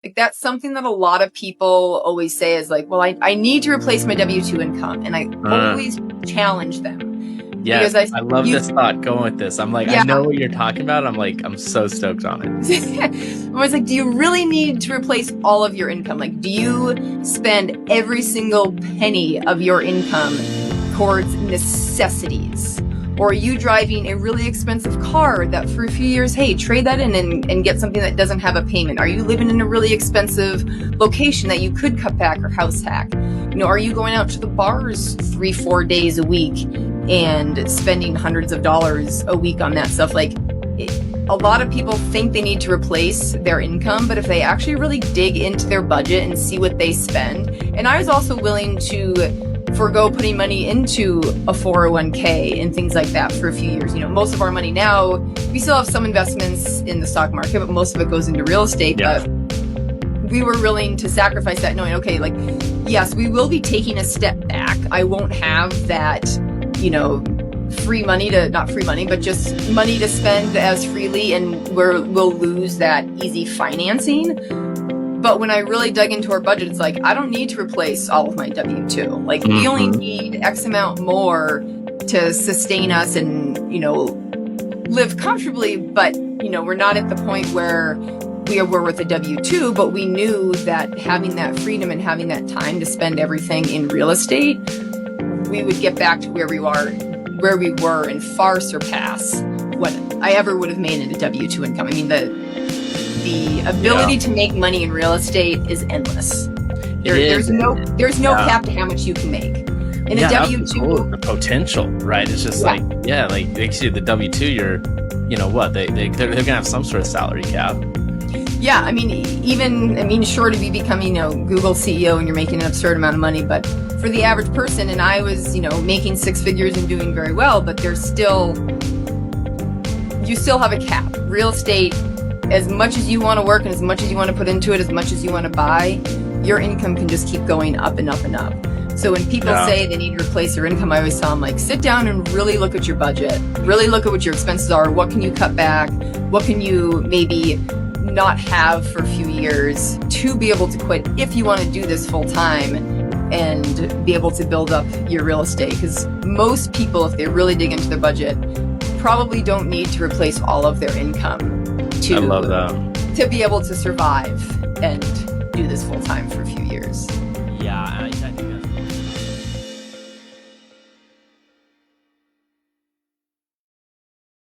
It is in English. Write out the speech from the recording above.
Like that's something that a lot of people always say is like, well, I need to replace my W-2 income. And I always challenge them. Yes, I love this thought. Going with this. I'm like, I know what you're talking about. I'm like, I'm so stoked on it. I was like, do you really need to replace all of your income? Like, do you spend every single penny of your income towards necessities? Or are you driving a really expensive car that for a few years, hey, trade that in and get something that doesn't have a payment? Are you living in a really expensive location that you could cut back or house hack? You know, are you going out to the bars 3-4 days a week and spending hundreds of dollars a week on that stuff? Like, a lot of people think they need to replace their income, but if they actually really dig into their budget and see what they spend, and I was also willing to forgo putting money into a 401k and things like that for a few years. You know, most of our money now, we still have some investments in the stock market, but most of it goes into real estate. But we were willing to sacrifice that, knowing, okay, like, yes, we will be taking a step back. I won't have that, you know, free money to, not free money, but just money to spend as freely, and we'll lose that easy financing. But when I really dug into our budget, it's like, I don't need to replace all of my W-2. Like, we only need X amount more to sustain us and, you know, live comfortably. But, you know, we're not at the point where we were with a W-2, but we knew that having that freedom and having that time to spend everything in real estate, we would get back to where we were and far surpass what I ever would have made in a W-2 income. I mean, the ability to make money in real estate is endless. There's no cap to how much you can make. In a W-2, the potential, right? It's just like actually the W-2, you're, you know what, they're gonna have some sort of salary cap. Yeah, I mean, short of you becoming, you know, Google CEO and you're making an absurd amount of money, but for the average person, and I was, you know, making 6 figures and doing very well, but you still have a cap. Real estate, as much as you want to work and as much as you want to put into it, as much as you want to buy, your income can just keep going up and up and up. So when people say they need to replace their income, I always tell them, like, sit down and really look at your budget. Really look at what your expenses are. What can you cut back? What can you maybe not have for a few years to be able to quit if you want to do this full time and be able to build up your real estate? Because most people, if they really dig into their budget, probably don't need to replace all of their income to be able to survive and do this full time for a few years. Yeah, I think